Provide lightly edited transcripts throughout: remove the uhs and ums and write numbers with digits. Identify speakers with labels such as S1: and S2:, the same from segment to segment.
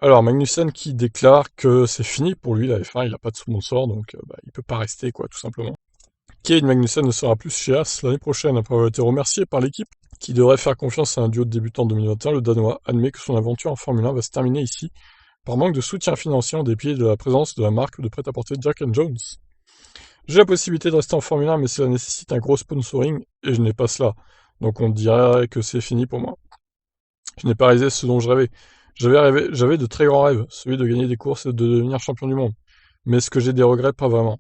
S1: Alors, Magnussen qui déclare que c'est fini pour lui, la F1, il n'a pas de sponsor, donc il peut pas rester, quoi, tout simplement. Kevin Magnussen ne sera plus chez Haas l'année prochaine après avoir été remercié par l'équipe, qui devrait faire confiance à un duo de débutants en 2021. Le Danois admet que son aventure en Formule 1 va se terminer ici, par manque de soutien financier en dépit de la présence de la marque de prêt-à-porter Jack and Jones. J'ai la possibilité de rester en Formule 1, mais cela nécessite un gros sponsoring, et je n'ai pas cela. Donc on dirait que c'est fini pour moi. Je n'ai pas réalisé ce dont je rêvais. J'avais de très grands rêves, celui de gagner des courses et de devenir champion du monde. Mais est-ce que j'ai des regrets? Pas vraiment.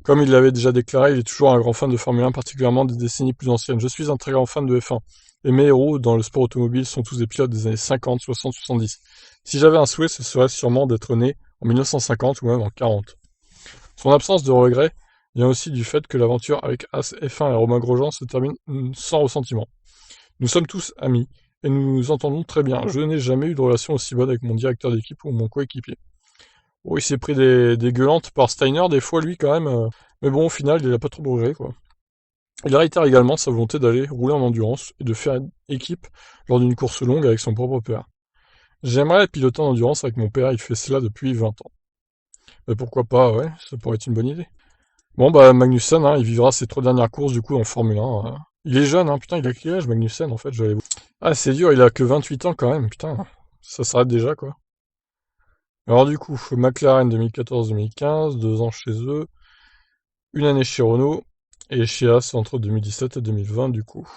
S1: Comme il l'avait déjà déclaré, il est toujours un grand fan de Formule 1, particulièrement des décennies plus anciennes. Je suis un très grand fan de F1. Et mes héros dans le sport automobile sont tous des pilotes des années 50, 60, 70. Si j'avais un souhait, ce serait sûrement d'être né en 1950 ou même en 40. Son absence de regrets vient aussi du fait que l'aventure avec As F1 et Romain Grosjean se termine sans ressentiment. Nous sommes tous amis et nous nous entendons très bien. Je n'ai jamais eu de relation aussi bonne avec mon directeur d'équipe ou mon coéquipier. Oh, il s'est pris des gueulantes par Steiner, des fois, lui, quand même. Mais bon, au final, il a pas trop de regrets, quoi. Il réitère également sa volonté d'aller rouler en endurance et de faire équipe lors d'une course longue avec son propre père. J'aimerais piloter en endurance avec mon père, il fait cela depuis 20 ans. Mais pourquoi pas, ouais, ça pourrait être une bonne idée. Bon, bah, Magnussen, hein, il vivra ses 3 dernières courses, du coup, en Formule 1. Il est jeune, hein, putain, il a quel âge, Magnussen, en fait, j'allais voir. Ah, c'est dur, il a que 28 ans, quand même, putain. Ça s'arrête déjà, quoi. Alors, du coup, McLaren 2014-2015, 2 ans chez eux, une année chez Renault, et chez As entre 2017 et 2020, du coup.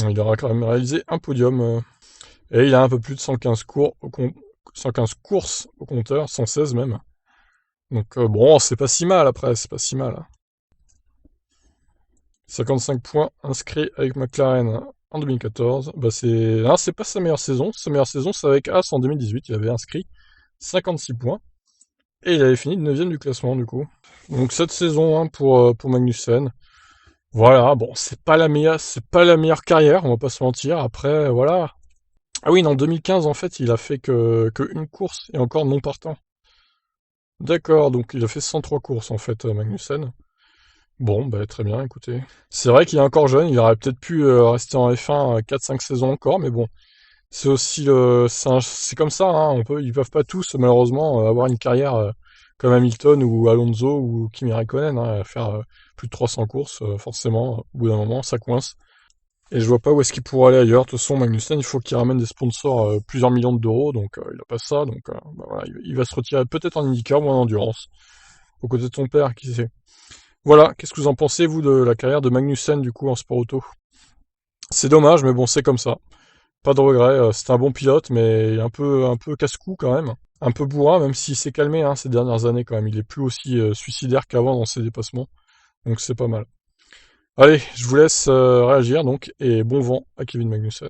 S1: Il aura quand même réalisé un podium, et il a un peu plus de 115 courses au compteur, 116 même. Donc, bon, c'est pas si mal après, c'est pas si mal, hein. 55 points inscrits avec McLaren en 2014. Bah c'est pas sa meilleure saison. Sa meilleure saison, c'est avec As en 2018. Il avait inscrit 56 points. Et il avait fini 9ème du classement, du coup. Donc cette saison, hein, pour Magnussen. Voilà, bon, c'est pas la meilleure carrière, on va pas se mentir. Après, voilà. Ah oui, en 2015, en fait, il a fait que une course, et encore non partant. D'accord, donc il a fait 103 courses, en fait, Magnussen. Bon, bah très bien, écoutez. C'est vrai qu'il est encore jeune, il aurait peut-être pu rester en F1 4-5 saisons encore, mais bon, c'est aussi c'est comme ça, hein, ils peuvent pas tous, malheureusement, avoir une carrière comme Hamilton ou Alonso ou Kimi Raikkonen, hein, faire plus de 300 courses, forcément, au bout d'un moment, ça coince. Et je vois pas où est-ce qu'il pourrait aller ailleurs. De toute façon, Magnussen, il faut qu'il ramène des sponsors plusieurs millions d'euros, donc il a pas ça, donc bah, voilà, il va se retirer peut-être en IndyCar ou en endurance, aux côtés de son père, qui sait. Voilà, qu'est-ce que vous en pensez, vous, de la carrière de Magnussen, du coup, en sport auto? C'est dommage, mais bon, c'est comme ça. Pas de regret, c'était un bon pilote, mais un peu casse-cou quand même. Un peu bourrin, même s'il s'est calmé hein, ces dernières années quand même. Il est plus aussi suicidaire qu'avant dans ses dépassements, donc c'est pas mal. Allez, je vous laisse réagir donc, et bon vent à Kevin Magnussen.